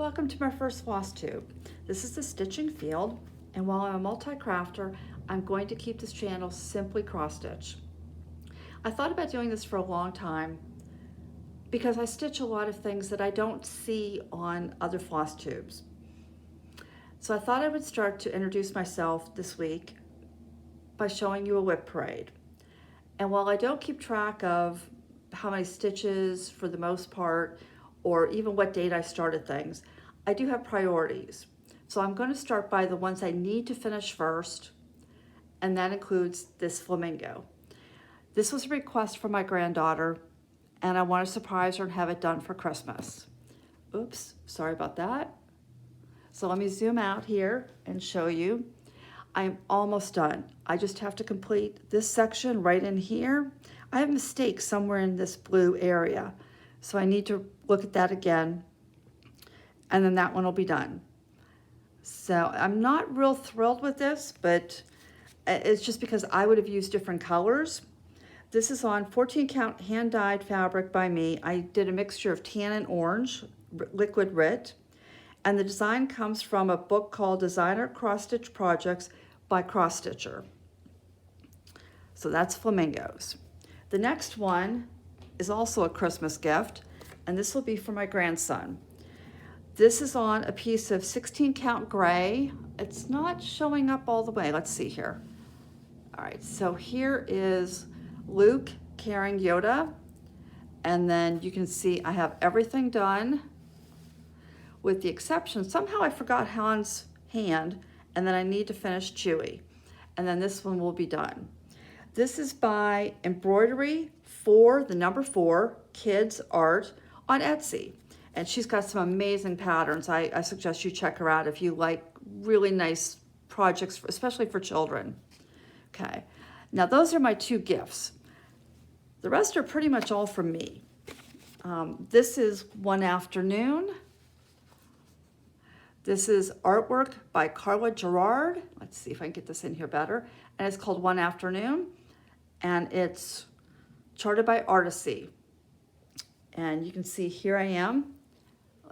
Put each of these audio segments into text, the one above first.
Welcome to my first Flosstube. This is the stitching field, and while I'm a multi-crafter, I'm going to keep this channel simply cross stitch. I thought about doing this for a long time because I stitch a lot of things that I don't see on other Flosstubes. So I thought I would start to introduce myself this week by showing you a WIP Parade. And while I don't keep track of how many stitches for the most part, or even what date I started things, I do have priorities. So I'm going to start by the ones I need to finish first, and that includes this flamingo. This was a request from my granddaughter, and I want to surprise her and have it done for Christmas. Oops, sorry about that. So let me zoom out here and show you. I'm almost done. I just have to complete this section right in here. I have mistakes somewhere in this blue area, so I need to look at that again, and then that one will be done. So I'm not real thrilled with this, but it's just because I would have used different colors. This is on 14 count hand dyed fabric by me. I did a mixture of tan and orange, liquid RIT, and the design comes from a book called Designer Cross Stitch Projects by Cross Stitcher. So that's flamingos. The next one is also a Christmas gift, and this will be for my grandson. This is on a piece of 16 count gray. It's not showing up all the way. Let's see here. All right, so here is Luke carrying Yoda, and then you can see I have everything done with the exception, somehow I forgot Han's hand, and then I need to finish Chewy, and then this one will be done. This is by Embroidery for the number 4 Kids Art on Etsy, and she's got some amazing patterns. I suggest you check her out if you like really nice projects, especially for children. Okay, now those are my 2 gifts. The rest are pretty much all from me. This is One Afternoon. This is artwork by Carla Gerard. Let's see if I can get this in here better. And it's called One Afternoon, and it's charted by Artecy. And you can see here I am.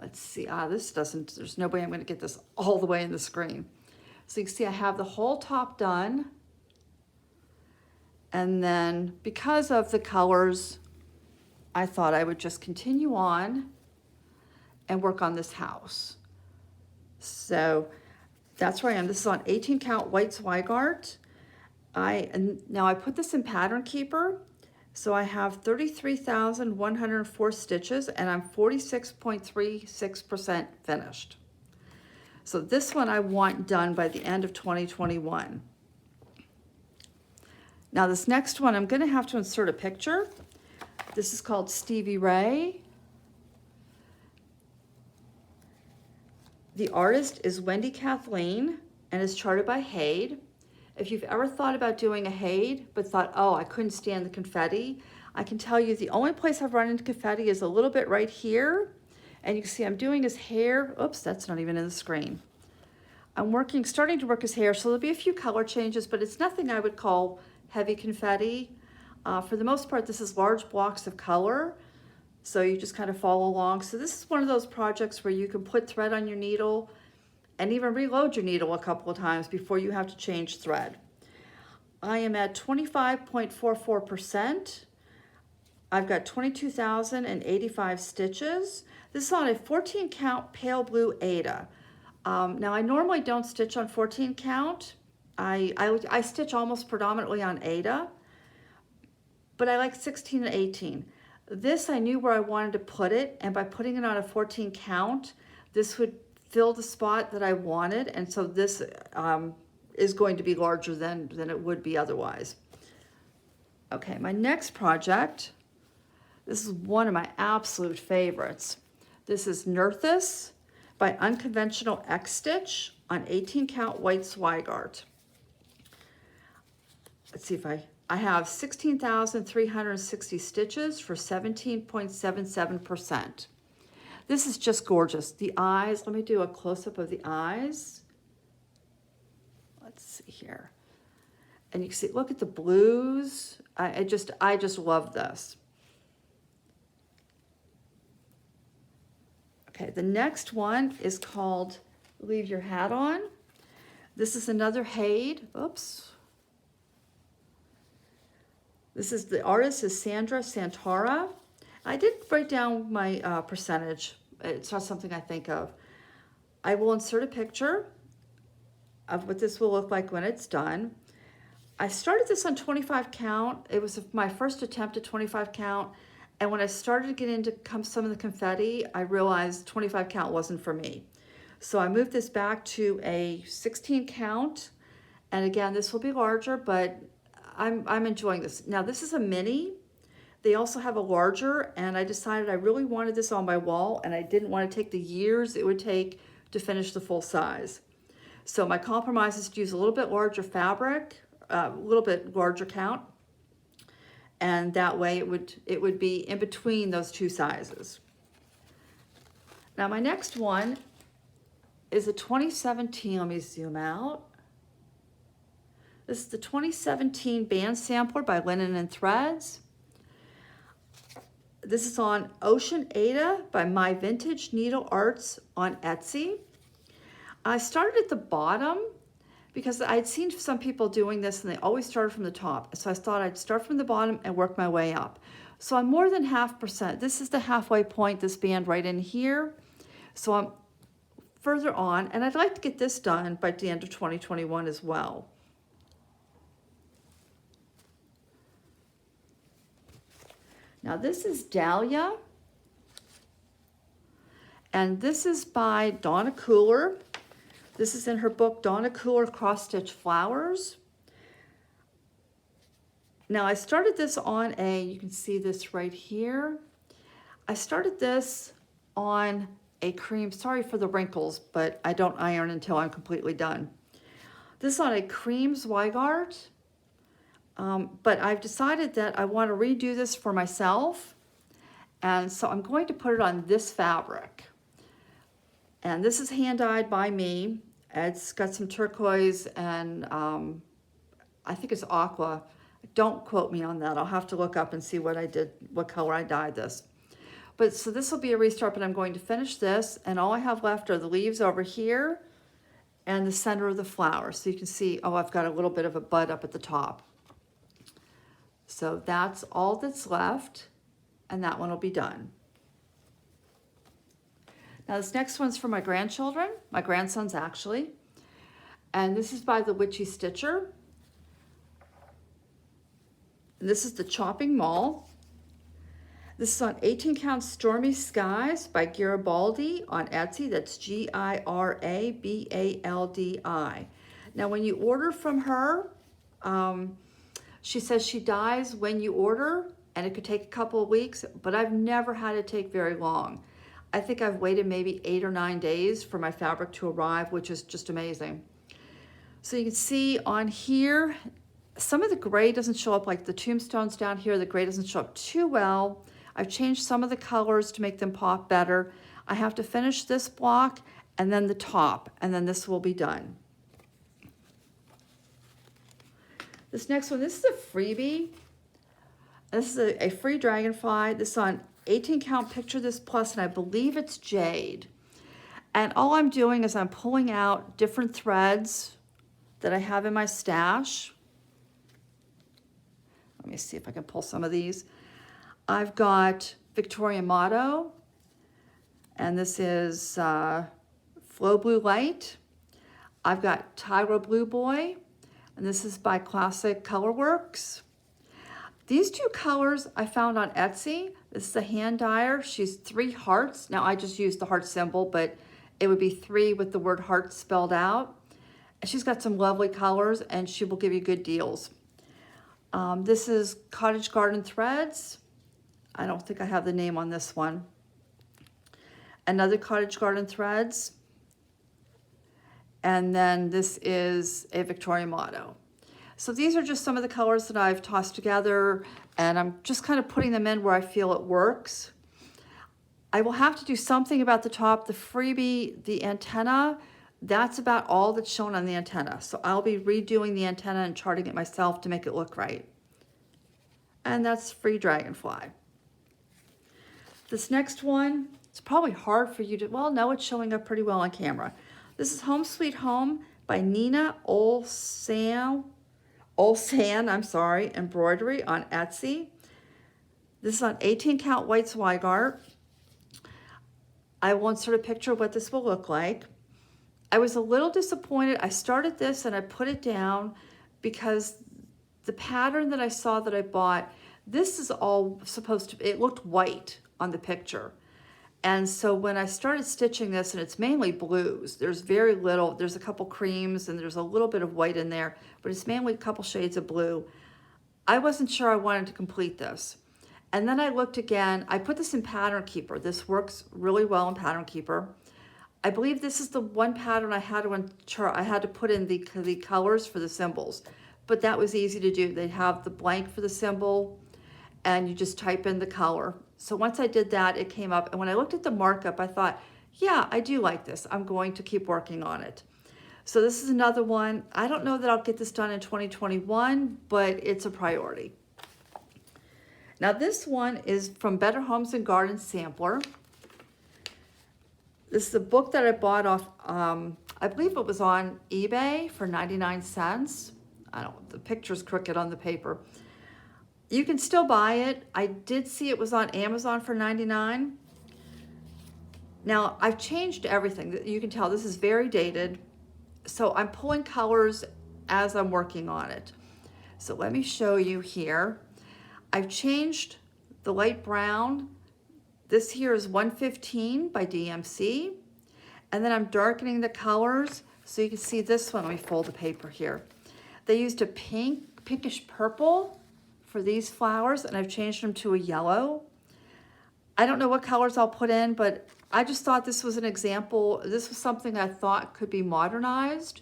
Let's see, there's no way I'm gonna get this all the way in the screen. So you can see I have the whole top done. And then because of the colors, I thought I would just continue on and work on this house. So that's where I am. This is on 18 count white Zweigart. Now I put this in Pattern Keeper. So I have 33,104 stitches, and I'm 46.36% finished. So this one I want done by the end of 2021. Now this next one, I'm gonna have to insert a picture. This is called Stevie Ray. The artist is Wendy Kathleen, and is charted by HAED. If you've ever thought about doing a HAED, but thought, oh, I couldn't stand the confetti, I can tell you the only place I've run into confetti is a little bit right here. And you can see I'm doing his hair. Oops, that's not even in the screen. I'm starting to work his hair, so there'll be a few color changes, but it's nothing I would call heavy confetti. For the most part, this is large blocks of color, so you just kind of follow along. So this is one of those projects where you can put thread on your needle and even reload your needle a couple of times before you have to change thread. I am at 25.44%. I've got 22,085 stitches. This is on a 14 count pale blue Ada. Now I normally don't stitch on 14 count. I stitch almost predominantly on Ada, but I like 16 and 18. This I knew where I wanted to put it, and by putting it on a 14 count, this would fill the spot that I wanted, and so this is going to be larger than it would be otherwise. Okay, my next project, this is one of my absolute favorites. This is Nerthus by Unconventional X Stitch on 18 count white Zweigart. Let's see if I have 16,360 stitches for 17.77%. This is just gorgeous. The eyes, let me do a close-up of the eyes. Let's see here. And you can see, look at the blues. I just love this. Okay, the next one is called Leave Your Hat On. This is another HAED. Oops. This is, the artist is Sandra Santara. I did write down my percentage. It's not something I think of. I will insert a picture of what this will look like when it's done. I started this on 25 count. It was my first attempt at 25 count. And when I started to get into some of the confetti, I realized 25 count wasn't for me. So I moved this back to a 16 count. And again, this will be larger, but I'm enjoying this. Now this is a mini. They also have a larger, and I decided I really wanted this on my wall, and I didn't want to take the years it would take to finish the full size. So my compromise is to use a little bit larger fabric, a little bit larger count, and that way it would be in between those two sizes. Now my next one is a 2017, let me zoom out. This is the 2017 band sampler by Linen and Threads. This is on Ocean Ada by My Vintage Needle Arts on Etsy. I started at the bottom because I'd seen some people doing this and they always started from the top. So I thought I'd start from the bottom and work my way up. So I'm more than 0.5%. This is the halfway point, this band right in here. So I'm further on, and I'd like to get this done by the end of 2021 as well. Now this is Dahlia, and this is by Donna Kooler. This is in her book, Donna Kooler Cross Stitch Flowers. Now I started this on you can see this right here. I started this on a cream, sorry for the wrinkles, but I don't iron until I'm completely done. This is on a cream Zweigart. But I've decided that I want to redo this for myself. And so I'm going to put it on this fabric. And this is hand dyed by me. It's got some turquoise and I think it's aqua. Don't quote me on that. I'll have to look up and see what I did, what color I dyed this. But so this will be a restart, but I'm going to finish this. And all I have left are the leaves over here and the center of the flower. So you can see, oh, I've got a little bit of a bud up at the top. So that's all that's left, and that one will be done. Now this next one's for my grandchildren, my grandsons actually, and this is by the Witchy Stitcher. And this is the Chopping Mall. This is on 18 count Stormy Skies by Garibaldi on Etsy. That's Girabaldi. Now when you order from her, she says she dyes when you order, and it could take a couple of weeks, but I've never had it take very long. I think I've waited maybe 8 or 9 days for my fabric to arrive, which is just amazing. So you can see on here, some of the gray doesn't show up, like the tombstones down here, the gray doesn't show up too well. I've changed some of the colors to make them pop better. I have to finish this block and then the top, and then this will be done. This next one, this is a freebie. This is a free Dragonfly. This is on 18 count Picture This Plus, and I believe it's jade. And all I'm doing is I'm pulling out different threads that I have in my stash. Let me see if I can pull some of these. I've got Victoria Motto, and this is Flow Blue Light. I've got Tyro Blue Boy, and this is by Classic Colorworks. These two colors I found on Etsy. This is a hand dyer. She's 3 hearts. Now I just used the heart symbol, but it would be 3 with the word heart spelled out. She's got some lovely colors, and she will give you good deals. This is Cottage Garden Threads. I don't think I have the name on this one. Another Cottage Garden Threads. And then this is a Victoria Motto. So these are just some of the colors that I've tossed together, and I'm just kind of putting them in where I feel it works. I will have to do something about the top. The freebie, the antenna, that's about all that's shown on the antenna. So I'll be redoing the antenna and charting it myself to make it look right. And that's free Dragonfly. This next one It's probably hard for you to, well, no, it's showing up pretty well on camera. This is Home Sweet Home by Nina Olsan, I'm sorry, Embroidery on Etsy. This is on 18 count white Zweigart. I will insert a picture of what this will look like. I was a little disappointed. I started this and I put it down because the pattern that I saw that I bought, this is all supposed to, it looked white on the picture. And so when I started stitching this, and it's mainly blues, there's very little, there's a couple creams and there's a little bit of white in there, but it's mainly a couple shades of blue. I wasn't sure I wanted to complete this. And then I looked again, I put this in Pattern Keeper. This works really well in Pattern Keeper. I believe this is the one pattern I had to put in the colors for the symbols, but that was easy to do. They have the blank for the symbol and you just type in the color. So once I did that, it came up. And when I looked at the markup, I thought, yeah, I do like this. I'm going to keep working on it. So this is another one. I don't know that I'll get this done in 2021, but it's a priority. Now this one is from Better Homes and Gardens Sampler. This is a book that I bought off, I believe it was on eBay for 99 cents. I don't, the picture's crooked on the paper. You can still buy it. I did see it was on Amazon for 99. Now I've changed everything. You can tell this is very dated. So I'm pulling colors as I'm working on it. So let me show you here. I've changed the light brown. This here is 115 by DMC. And then I'm darkening the colors. So you can see this one. Let me fold the paper here. They used a pinkish purple for these flowers, and I've changed them to a yellow. I don't know what colors I'll put in, but I just thought this was an example. This was something I thought could be modernized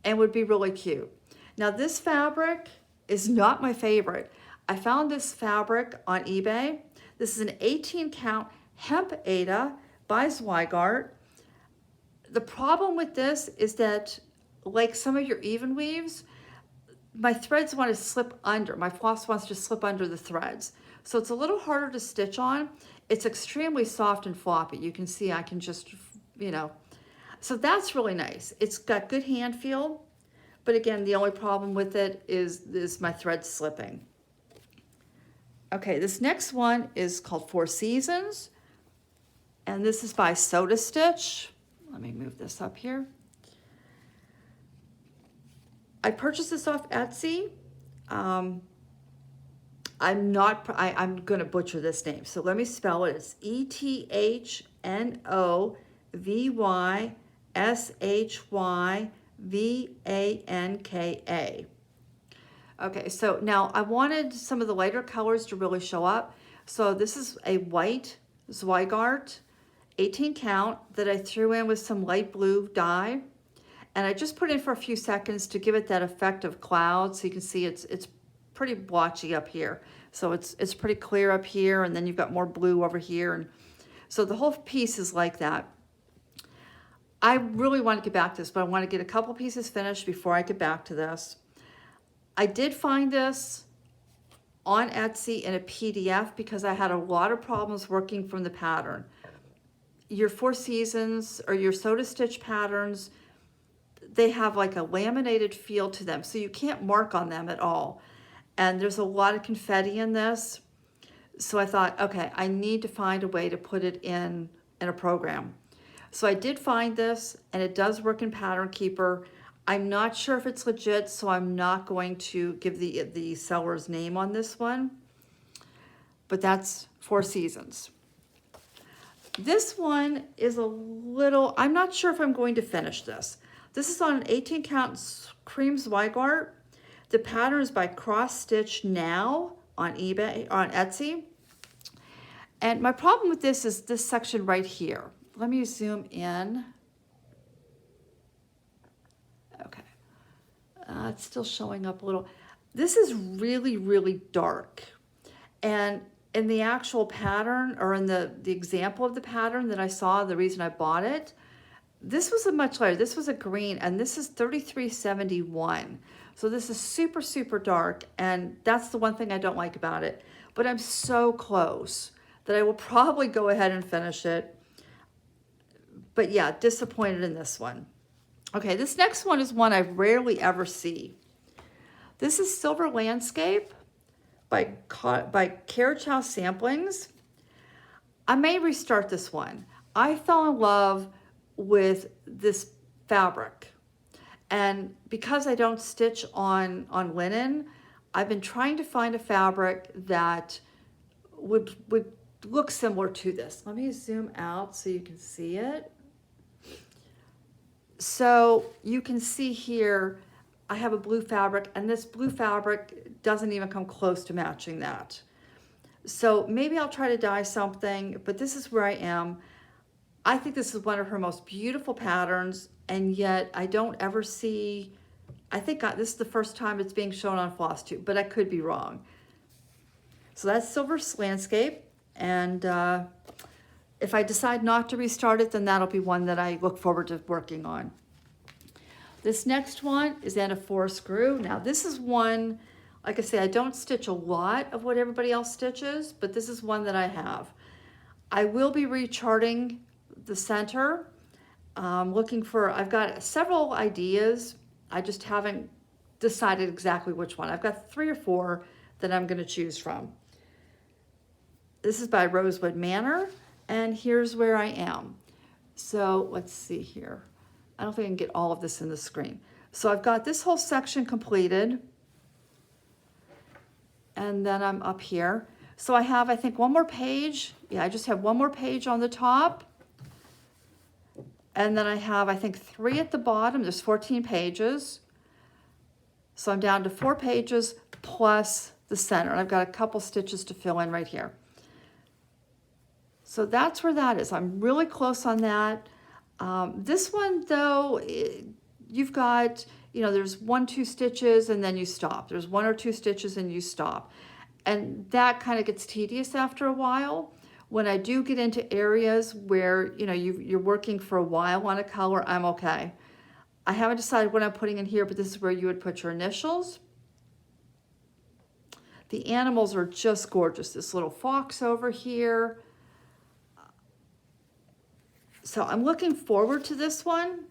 and would be really cute. Now this fabric is not my favorite. I found this fabric on eBay. This is an 18 count hemp Aida by Zweigart. The problem with this is that, like some of your even weaves, my threads want to slip under. My floss wants to slip under the threads. So it's a little harder to stitch on. It's extremely soft and floppy. You can see I can just, you know. So that's really nice. It's got good hand feel. But again, the only problem with it is my thread slipping. Okay, this next one is called Four Seasons. And this is by Soda Stitch. Let me move this up here. I purchased this off Etsy. I'm going to butcher this name. So let me spell it. It's ETHNOVYSHYVANKA. Okay, so now I wanted some of the lighter colors to really show up. So this is a white Zweigart 18 count that I threw in with some light blue dye. And I just put in for a few seconds to give it that effect of clouds. So you can see it's pretty blotchy up here. So it's pretty clear up here, and then you've got more blue over here. And so the whole piece is like that. I really want to get back to this, but I want to get a couple pieces finished before I get back to this. I did find this on Etsy in a PDF because I had a lot of problems working from the pattern. Your Four Seasons or your Soda Stitch patterns, they have like a laminated feel to them, so you can't mark on them at all. And there's a lot of confetti in this. So I thought, okay, I need to find a way to put it in a program. So I did find this, and it does work in Pattern Keeper. I'm not sure if it's legit, so I'm not going to give the seller's name on this one. But that's Four Seasons. This one is a little, I'm not sure if I'm going to finish this. This is on an 18 count cream Zweigart. The pattern is by Cross Stitch Now on eBay, on Etsy. And my problem with this is this section right here. Let me zoom in. Okay, it's still showing up a little. This is really, really dark. And in the actual pattern, or in the example of the pattern that I saw, the reason I bought it, this was a much lighter. This was a green, and this is 3371. So this is super, super dark, and that's the one thing I don't like about it. But I'm so close that I will probably go ahead and finish it. But yeah, disappointed in this one. Okay, this next one is one I rarely ever see. This is Silver Landscape by Carriage House Samplings. I may restart this one. I fell in love with this fabric. And because I don't stitch on linen, I've been trying to find a fabric that would look similar to this. Let me zoom out so you can see it. So you can see here, I have a blue fabric, and this blue fabric doesn't even come close to matching that. So maybe I'll try to dye something, but this is where I am. I think this is one of her most beautiful patterns, and yet I don't ever see, I think this is the first time it's being shown on Flosstube, but I could be wrong. So that's Silver Landscape, and if I decide not to restart it, then that'll be one that I look forward to working on. This next one is Anna Forest Grew. Now this is one, like I say, I don't stitch a lot of what everybody else stitches, but this is one that I have. I will be recharting the center. I've got several ideas. I just haven't decided exactly which one. I've got 3 or 4 that I'm gonna choose from. This is by Rosewood Manor, and here's where I am. So let's see here. I don't think I can get all of this in the screen. So I've got this whole section completed, and then I'm up here. So I have, I think, one more page. Yeah, I just have one more page on the top. And then I have, I think, 3 at the bottom. There's 14 pages. So I'm down to 4 pages plus the center. And I've got a couple stitches to fill in right here. So that's where that is. I'm really close on that. This one, though, you've got, there's 1, 2 stitches and then you stop. There's 1 or 2 stitches and you stop. And that kind of gets tedious after a while. When I do get into areas where, you're working for a while on a color, I'm okay. I haven't decided what I'm putting in here, but this is where you would put your initials. The animals are just gorgeous. This little fox over here. So I'm looking forward to this one,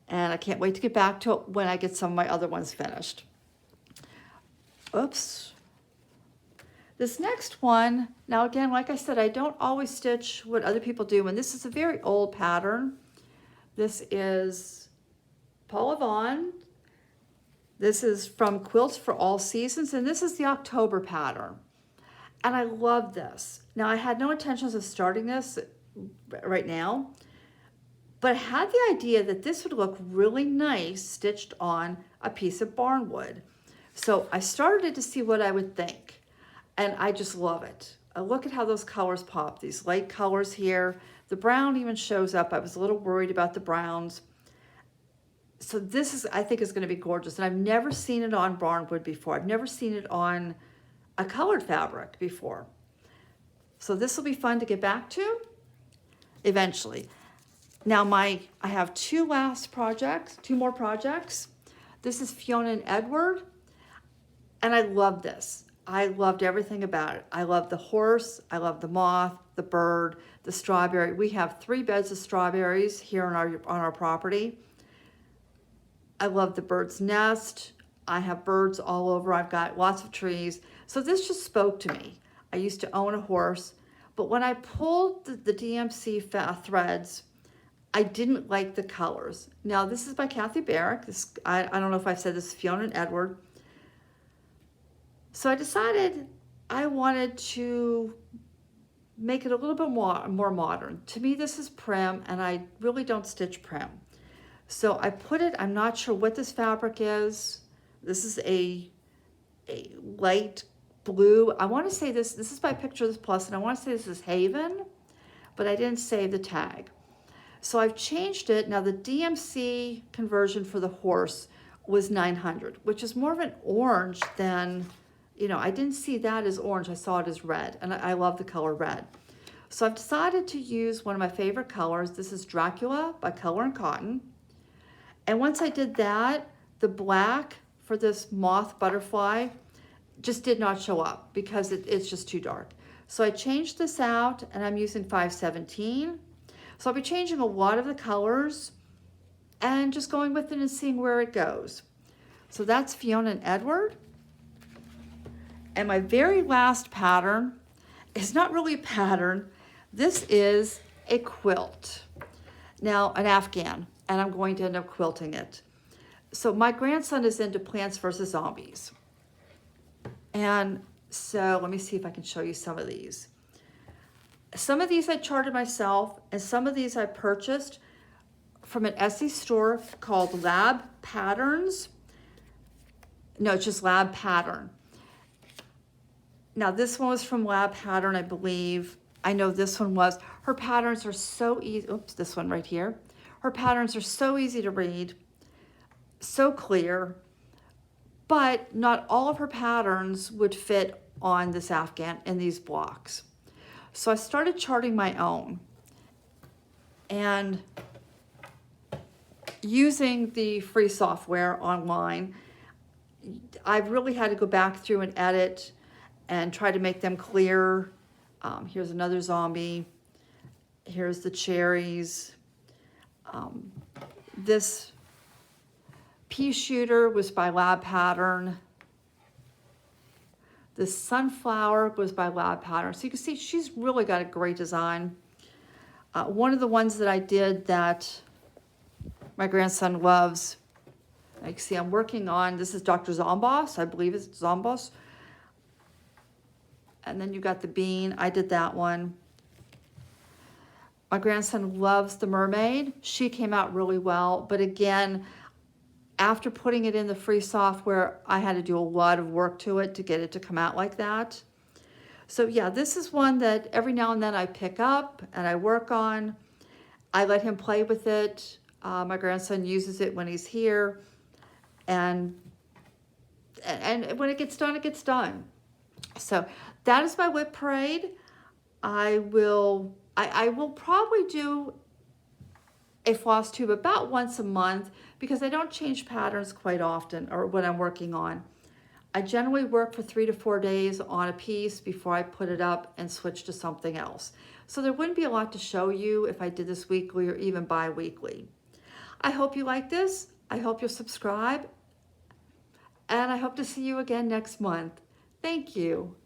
and I can't wait to get back to it when I get some of my other ones finished. Oops. This next one, now again, like I said, I don't always stitch what other people do, and this is a very old pattern. This is Paula Vaughn. This is from Quilts for All Seasons, and this is the October pattern. And I love this. Now, I had no intentions of starting this right now, but I had the idea that this would look really nice stitched on a piece of barnwood. So I started it to see what I would think, and I just love it. Look at how those colors pop, these light colors here. The brown even shows up. I was a little worried about the browns. So this is, I think, is going to be gorgeous, and I've never seen it on barnwood before. I've never seen it on a colored fabric before. So this will be fun to get back to eventually. Now I have 2 more projects. This is Fiona Edward, and I love this. I loved everything about it. I love the horse, I love the moth, the bird, the strawberry. We have 3 beds of strawberries here on our property. I love the bird's nest. I have birds all over. I've got lots of trees. So this just spoke to me. I used to own a horse, but when I pulled the DMC threads, I didn't like the colors. Now this is by Kathy Barrick. I don't know if I've said this, Fiona Edward. So I decided I wanted to make it a little bit more modern. To me, this is prim, and I really don't stitch prim. So I put it, I'm not sure what this fabric is. This is a light blue. I want to say this is by Picture This Plus, and I want to say this is Haven, but I didn't save the tag. So I've changed it. Now the DMC conversion for the horse was 900, which is more of an orange than, I didn't see that as orange. I saw it as red, and I love the color red. So I've decided to use one of my favorite colors. This is Dracula by Color and Cotton. And once I did that, the black for this moth butterfly just did not show up because it's just too dark. So I changed this out and I'm using 517. So I'll be changing a lot of the colors and just going with it and seeing where it goes. So that's Fiona Edward. And my very last pattern is not really a pattern. This is a quilt. Now, an Afghan, and I'm going to end up quilting it. So my grandson is into Plants vs. Zombies. And so let me see if I can show you some of these. Some of these I charted myself, and some of these I purchased from an Etsy store called LabPatterns. No, it's just LabPattern. Now this one was from LabPattern, I believe. I know this one was. Her patterns are so easy. Oops, this one right here. Her patterns are so easy to read, so clear, but not all of her patterns would fit on this Afghan in these blocks. So I started charting my own and using the free software online. I really had to go back through and edit and try to make them clear. Here's another zombie. Here's the cherries. This pea shooter was by LabPattern. This sunflower was by LabPattern. So you can see she's really got a great design. One of the ones that I did that my grandson loves, you can see I'm working on, this is Dr. Zomboss, I believe it's Zomboss. And then you got the bean, I did that one. My grandson loves the mermaid. She came out really well, but again, after putting it in the free software, I had to do a lot of work to it to get it to come out like that. So yeah, this is one that every now and then I pick up and I work on. I let him play with it. My grandson uses it when he's here. And when it gets done, it gets done. So that is my WIP Parade. I will probably do a Flosstube about once a month because I don't change patterns quite often or when I'm working on. I generally work for 3 to 4 days on a piece before I put it up and switch to something else. So there wouldn't be a lot to show you if I did this weekly or even bi-weekly. I hope you like this. I hope you'll subscribe. And I hope to see you again next month. Thank you.